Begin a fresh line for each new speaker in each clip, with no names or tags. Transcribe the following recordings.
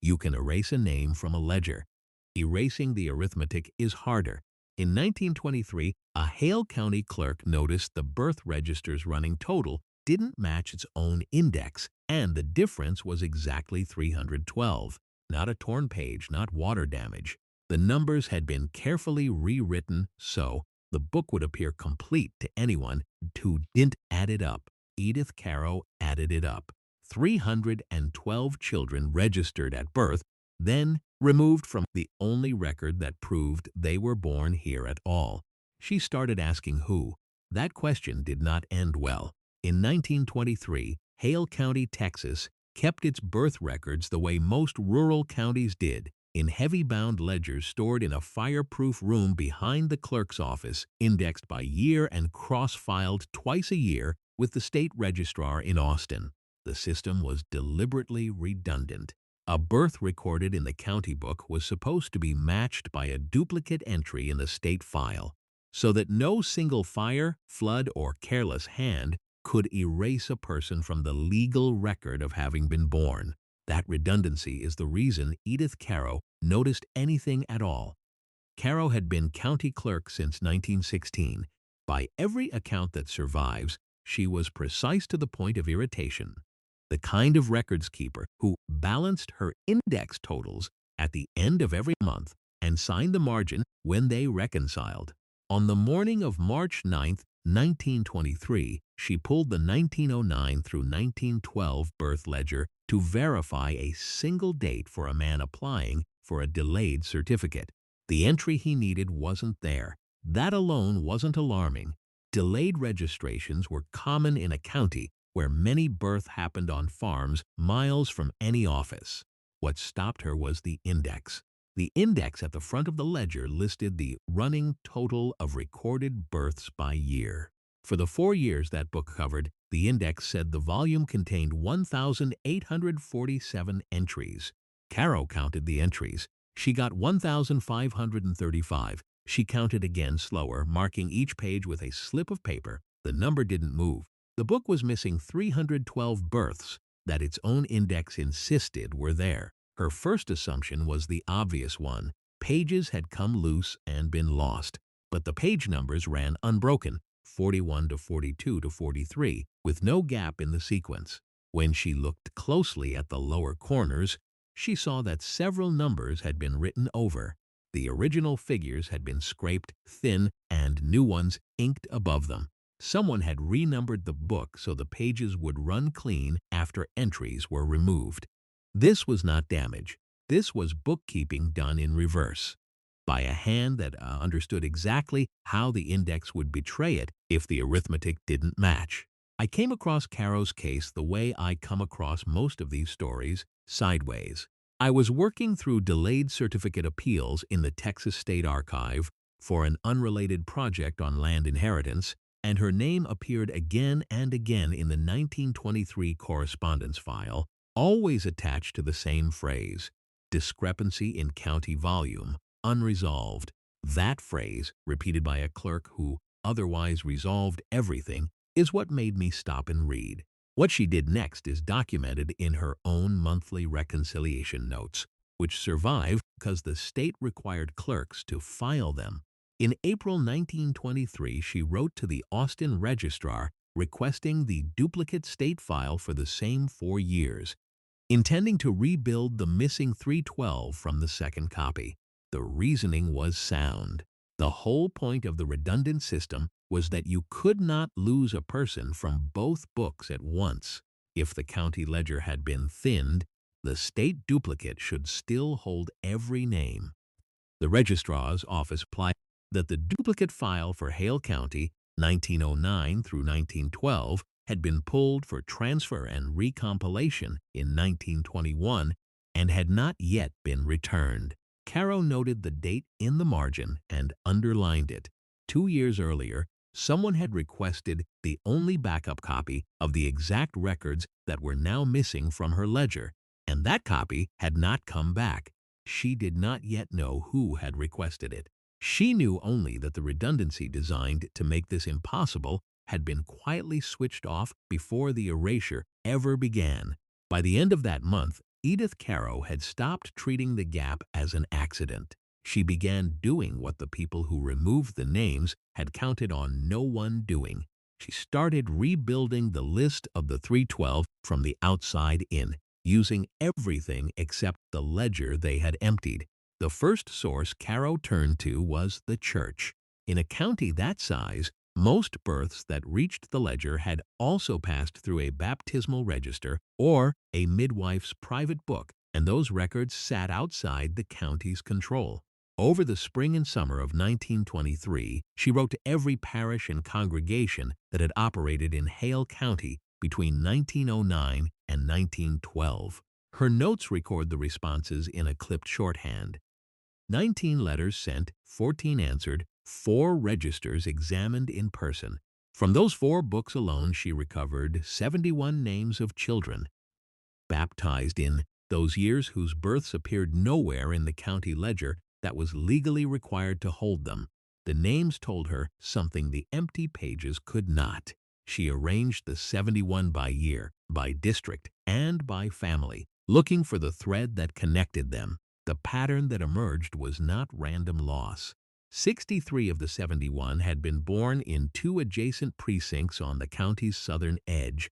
You can erase a name from a ledger. Erasing the arithmetic is harder. In 1923, a Hale County clerk noticed the birth register's running total didn't match its own index, and the difference was exactly 312. Not a torn page, not water damage. The numbers had been carefully rewritten so the book would appear complete to anyone who didn't add it up. Edith Caro added it up. 312 children registered at birth, then removed from the only record that proved they were born here at all. She started asking who. That question did not end well. In 1923, Hale County, Texas, kept its birth records the way most rural counties did, in heavy-bound ledgers stored in a fireproof room behind the clerk's office, indexed by year and cross-filed twice a year with the state registrar in Austin. The system was deliberately redundant. A birth recorded in the county book was supposed to be matched by a duplicate entry in the state file, so that no single fire, flood, or careless hand could erase a person from the legal record of having been born. That redundancy is the reason Edith Caro noticed anything at all. Caro had been county clerk since 1916. By every account that survives, she was precise to the point of irritation. The kind of records keeper who balanced her index totals at the end of every month and signed the margin when they reconciled. On the morning of March 9, 1923, she pulled the 1909 through 1912 birth ledger to verify a single date for a man applying for a delayed certificate. The entry he needed wasn't there. That alone wasn't alarming. Delayed registrations were common in a county where many births happened on farms miles from any office. What stopped her was the index. The index at the front of the ledger listed the running total of recorded births by year. For the 4 years that book covered, the index said the volume contained 1,847 entries. Caro counted the entries. She got 1,535. She counted again slower, marking each page with a slip of paper. The number didn't move. The book was missing 312 births that its own index insisted were there. Her first assumption was the obvious one. Pages had come loose and been lost, but the page numbers ran unbroken, 41 to 42 to 43, with no gap in the sequence. When she looked closely at the lower corners, she saw that several numbers had been written over. The original figures had been scraped thin and new ones inked above them. Someone had renumbered the book so the pages would run clean after entries were removed. This was not damage. This was bookkeeping done in reverse, by a hand that understood exactly how the index would betray it if the arithmetic didn't match. I came across Caro's case the way I come across most of these stories, sideways. I was working through delayed certificate appeals in the Texas State Archive for an unrelated project on land inheritance, and her name appeared again and again in the 1923 correspondence file, always attached to the same phrase, discrepancy in county volume, unresolved. That phrase, repeated by a clerk who otherwise resolved everything, is what made me stop and read. What she did next is documented in her own monthly reconciliation notes, which survive because the state required clerks to file them. In April 1923, she wrote to the Austin registrar requesting the duplicate state file for the same 4 years, intending to rebuild the missing 312 from the second copy. The reasoning was sound. The whole point of the redundant system was that you could not lose a person from both books at once. If the county ledger had been thinned, the state duplicate should still hold every name. The registrar's office replied that the duplicate file for Hale County, 1909 through 1912, had been pulled for transfer and recompilation in 1921 and had not yet been returned. Caro noted the date in the margin and underlined it. 2 years earlier, someone had requested the only backup copy of the exact records that were now missing from her ledger, and that copy had not come back. She did not yet know who had requested it. She knew only that the redundancy designed to make this impossible had been quietly switched off before the erasure ever began. By the end of that month, Edith Caro had stopped treating the gap as an accident. She began doing what the people who removed the names had counted on no one doing. She started rebuilding the list of the 312 from the outside in, using everything except the ledger they had emptied. The first source Caro turned to was the church. In a county that size, most births that reached the ledger had also passed through a baptismal register or a midwife's private book, and those records sat outside the county's control. Over the spring and summer of 1923, she wrote to every parish and congregation that had operated in Hale County between 1909 and 1912. Her notes record the responses in a clipped shorthand. 19 letters sent, 14 answered, 4 registers examined in person. From those 4 books alone, she recovered 71 names of children baptized in those years whose births appeared nowhere in the county ledger that was legally required to hold them. The names told her something the empty pages could not. She arranged the 71 by year, by district, and by family, looking for the thread that connected them. The pattern that emerged was not random loss. 63 of the 71 had been born in 2 adjacent precincts on the county's southern edge,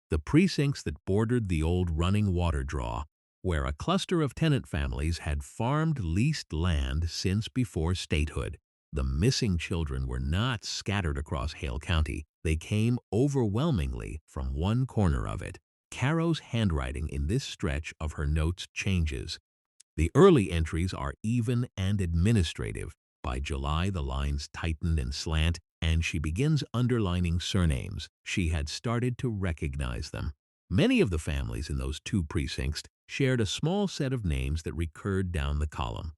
the precincts that bordered the old running water draw, where a cluster of tenant families had farmed leased land since before statehood. The missing children were not scattered across Hale County. They came overwhelmingly from one corner of it. Caro's handwriting in this stretch of her notes changes. The early entries are even and administrative. By July, the lines tighten and slant, and she begins underlining surnames. She had started to recognize them. Many of the families in those 2 precincts shared a small set of names that recurred down the column.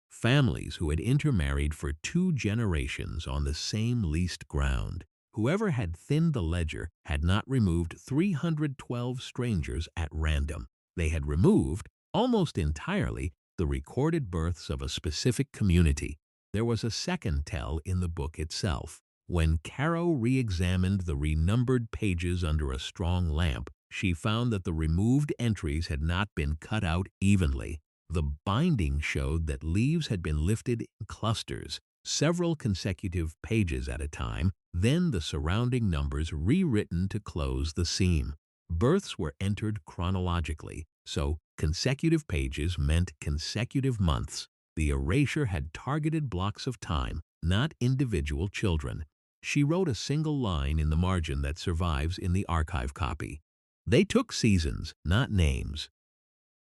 Families who had intermarried for 2 generations on the same leased ground. Whoever had thinned the ledger had not removed 312 strangers at random. They had removed, almost entirely, the recorded births of a specific community. There was a second tell in the book itself. When Caro re-examined the renumbered pages under a strong lamp, she found that the removed entries had not been cut out evenly. The binding showed that leaves had been lifted in clusters, several consecutive pages at a time, then the surrounding numbers rewritten to close the seam. Births were entered chronologically, so consecutive pages meant consecutive months. The erasure had targeted blocks of time, not individual children. She wrote a single line in the margin that survives in the archive copy. They took seasons, not names.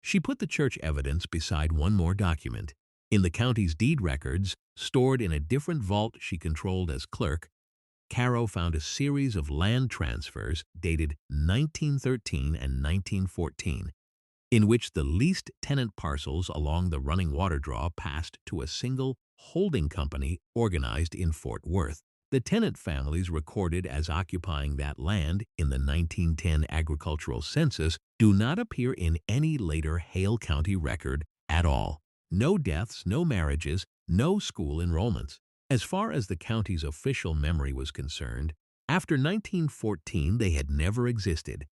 She put the church evidence beside one more document. In the county's deed records, stored in a different vault she controlled as clerk, Caro found a series of land transfers dated 1913 and 1914, in which the leased tenant parcels along the running water draw passed to a single holding company organized in Fort Worth. The tenant families recorded as occupying that land in the 1910 agricultural census do not appear in any later Hale County record at all. No deaths, no marriages, no school enrollments. As far as the county's official memory was concerned, after 1914 they had never existed,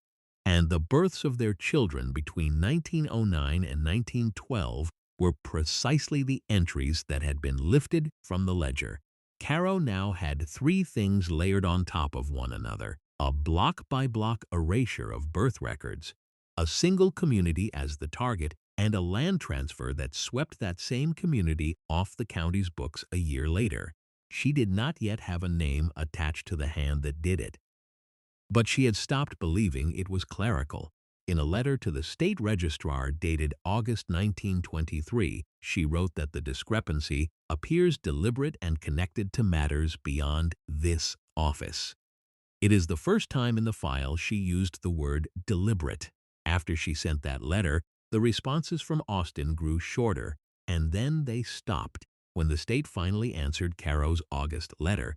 and the births of their children between 1909 and 1912 were precisely the entries that had been lifted from the ledger. Caro now had 3 things layered on top of one another: a block-by-block erasure of birth records, a single community as the target, and a land transfer that swept that same community off the county's books a year later. She did not yet have a name attached to the hand that did it. But she had stopped believing it was clerical. In a letter to the state registrar dated August 1923, she wrote that the discrepancy appears deliberate and connected to matters beyond this office. It is the first time in the file she used the word deliberate. After she sent that letter, the responses from Austin grew shorter, and then they stopped when the state finally answered Caro's August letter.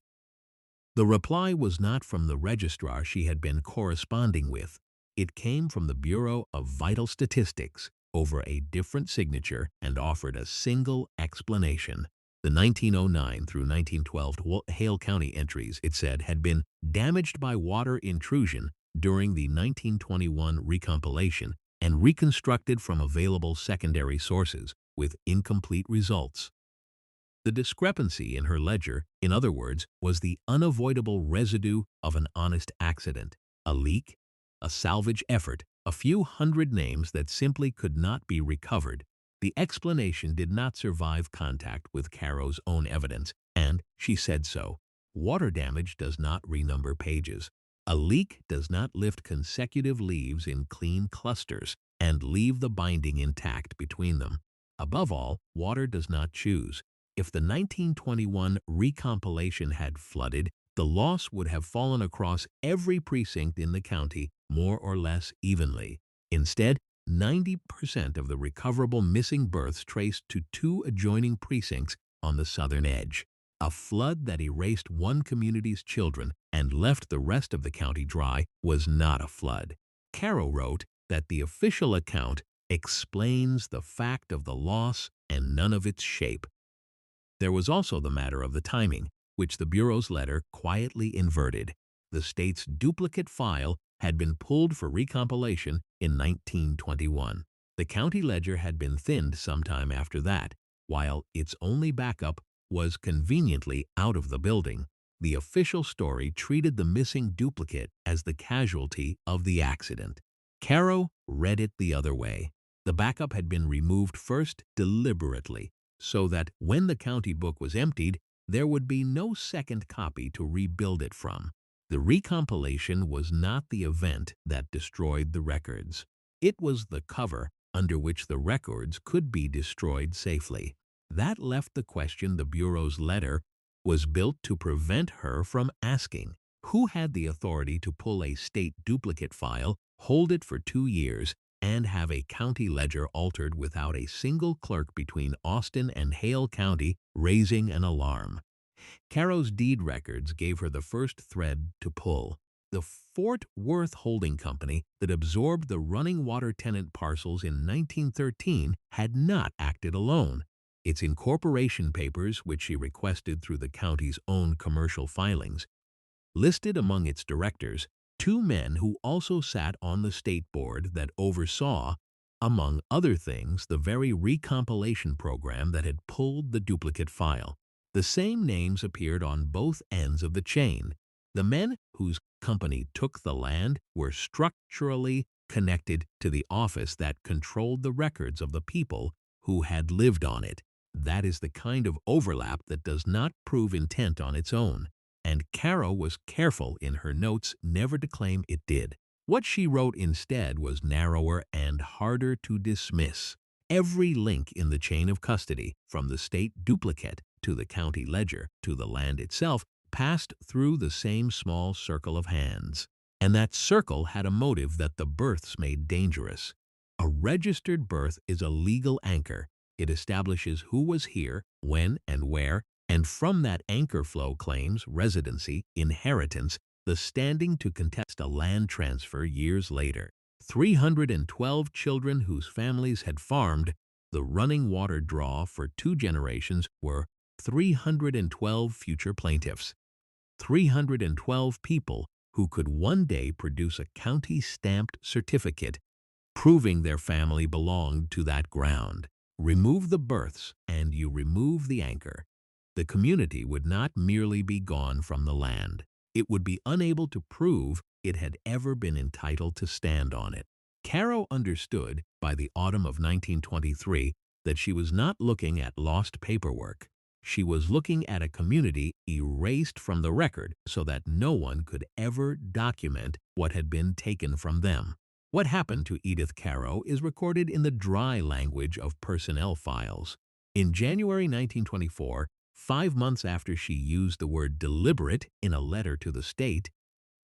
The reply was not from the registrar she had been corresponding with. It came from the Bureau of Vital Statistics over a different signature and offered a single explanation. The 1909 through 1912 Hale County entries, it said, had been damaged by water intrusion during the 1921 recompilation and reconstructed from available secondary sources with incomplete results. The discrepancy in her ledger, in other words, was the unavoidable residue of an honest accident, a leak, a salvage effort, a few hundred names that simply could not be recovered. The explanation did not survive contact with Caro's own evidence, and she said so. Water damage does not renumber pages. A leak does not lift consecutive leaves in clean clusters and leave the binding intact between them. Above all, water does not choose. If the 1921 recompilation had flooded, the loss would have fallen across every precinct in the county more or less evenly. Instead, 90% of the recoverable missing births traced to two adjoining precincts on the southern edge. A flood that erased one community's children and left the rest of the county dry was not a flood. Caro wrote that the official account explains the fact of the loss and none of its shape. There was also the matter of the timing, which the Bureau's letter quietly inverted. The state's duplicate file had been pulled for recompilation in 1921. The county ledger had been thinned sometime after that, while its only backup was conveniently out of the building. The official story treated the missing duplicate as the casualty of the accident. Caro read it the other way. The backup had been removed first deliberately, so that when the county book was emptied, there would be no second copy to rebuild it from. The recompilation was not the event that destroyed the records. It was the cover under which the records could be destroyed safely. That left the question the Bureau's letter was built to prevent her from asking. Who had the authority to pull a state duplicate file, hold it for 2 years, and have a county ledger altered without a single clerk between Austin and Hale County raising an alarm? Caro's deed records gave her the first thread to pull. The Fort Worth Holding Company that absorbed the running water tenant parcels in 1913 had not acted alone. Its incorporation papers, which she requested through the county's own commercial filings, listed among its directors 2 men who also sat on the state board that oversaw, among other things, the very recompilation program that had pulled the duplicate file. The same names appeared on both ends of the chain. The men whose company took the land were structurally connected to the office that controlled the records of the people who had lived on it. That is the kind of overlap that does not prove intent on its own, and Caro was careful in her notes never to claim it did. What she wrote instead was narrower and harder to dismiss. Every link in the chain of custody, from the state duplicate to the county ledger to the land itself, passed through the same small circle of hands. And that circle had a motive that the births made dangerous. A registered birth is a legal anchor. It establishes who was here, when and where, and from that anchor flow claims residency, inheritance, the standing to contest a land transfer years later. 312 children whose families had farmed the running water draw for 2 generations were 312 future plaintiffs. 312 people who could one day produce a county-stamped certificate proving their family belonged to that ground. Remove the births, and you remove the anchor. The community would not merely be gone from the land. It would be unable to prove it had ever been entitled to stand on it. Caro understood by the autumn of 1923 that she was not looking at lost paperwork. She was looking at a community erased from the record so that no one could ever document what had been taken from them. What happened to Edith Caro is recorded in the dry language of personnel files. In January 1924, 5 months after she used the word deliberate in a letter to the state,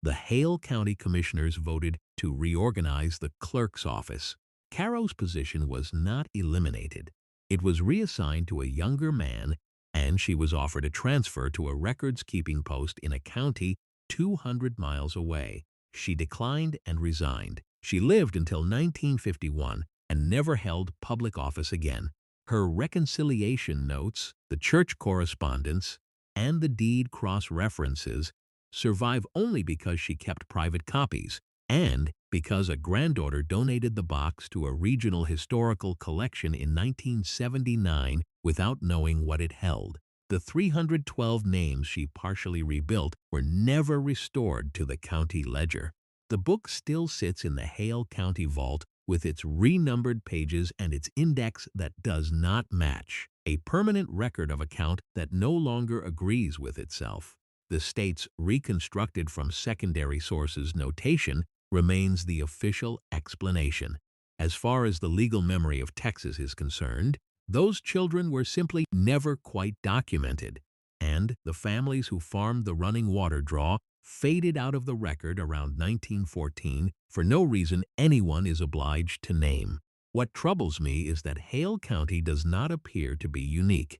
the Hale County Commissioners voted to reorganize the clerk's office. Caro's position was not eliminated. It was reassigned to a younger man, and she was offered a transfer to a records-keeping post in a county 200 miles away. She declined and resigned. She lived until 1951 and never held public office again. Her reconciliation notes, the church correspondence, and the deed cross-references survive only because she kept private copies. and because a granddaughter donated the box to a regional historical collection in 1979 without knowing what it held. The 312 names she partially rebuilt were never restored to the county ledger. The book still sits in the Hale County Vault with its renumbered pages and its index that does not match, a permanent record of a count that no longer agrees with itself. The state's reconstructed from secondary sources notation remains the official explanation. As far as the legal memory of Texas is concerned, those children were simply never quite documented, and the families who farmed the running water draw faded out of the record around 1914 for no reason anyone is obliged to name. What troubles me is that Hale County does not appear to be unique.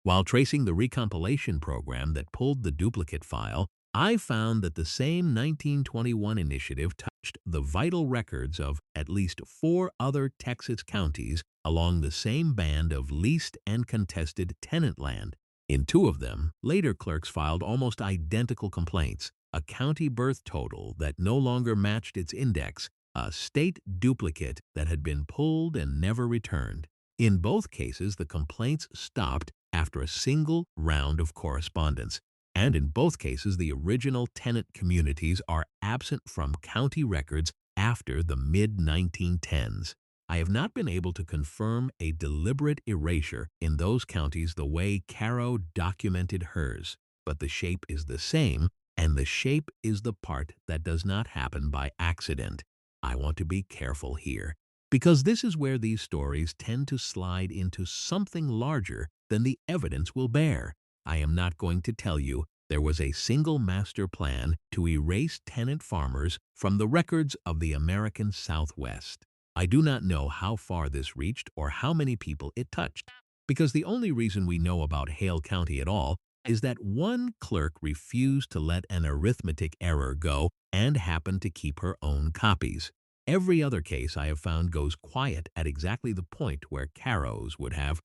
While tracing the recompilation program that pulled the duplicate file, I found that the same 1921 initiative touched the vital records of at least 4 other Texas counties along the same band of leased and contested tenant land. In 2 of them, later clerks filed almost identical complaints, a county birth total that no longer matched its index, a state duplicate that had been pulled and never returned. In both cases, the complaints stopped after a single round of correspondence, and in both cases the original tenant communities are absent from county records after the mid-1910s. I have not been able to confirm a deliberate erasure in those counties the way Caro documented hers, but the shape is the same, and the shape is the part that does not happen by accident. I want to be careful here, because this is where these stories tend to slide into something larger than the evidence will bear. I am not going to tell you there was a single master plan to erase tenant farmers from the records of the American Southwest. I do not know how far this reached or how many people it touched, because the only reason we know about Hale County at all is that one clerk refused to let an arithmetic error go and happened to keep her own copies. Every other case I have found goes quiet at exactly the point where Caro's would have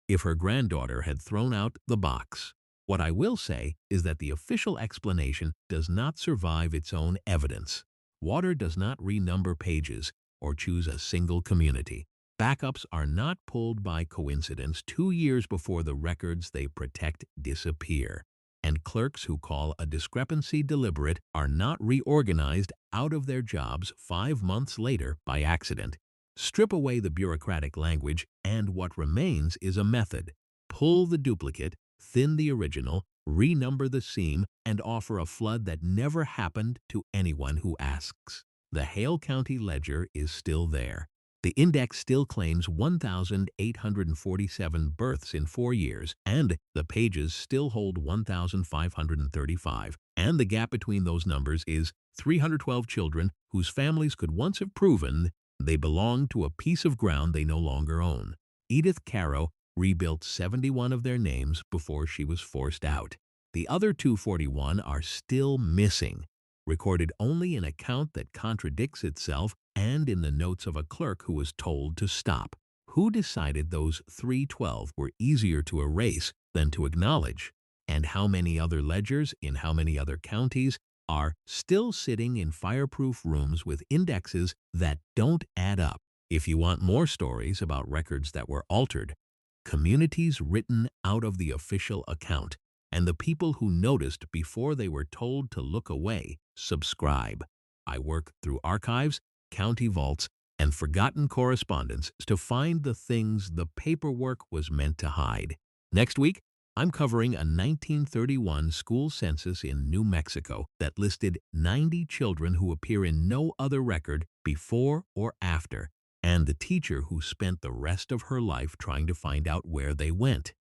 if her granddaughter had thrown out the box. What I will say is that the official explanation does not survive its own evidence. Water does not renumber pages or choose a single community. Backups are not pulled by coincidence 2 years before the records they protect disappear. And clerks who call a discrepancy deliberate are not reorganized out of their jobs 5 months later by accident. Strip away the bureaucratic language, and what remains is a method. Pull the duplicate, thin the original, renumber the seam, and offer a flood that never happened to anyone who asks. The Hale County Ledger is still there. The index still claims 1,847 births in 4 years, and the pages still hold 1,535. And the gap between those numbers is 312 children whose families could once have proven they belonged to a piece of ground they no longer own. Edith Caro rebuilt 71 of their names before she was forced out. The other 241 are still missing, recorded only in a count that contradicts itself and in the notes of a clerk who was told to stop. Who decided those 312 were easier to erase than to acknowledge? And how many other ledgers in how many other counties are still sitting in fireproof rooms with indexes that don't add up? If you want more stories about records that were altered, communities written out of the official account, and the people who noticed before they were told to look away, subscribe. I work through archives, county vaults, and forgotten correspondence to find the things the paperwork was meant to hide. Next week, I'm covering a 1931 school census in New Mexico that listed 90 children who appear in no other record before or after, and the teacher who spent the rest of her life trying to find out where they went.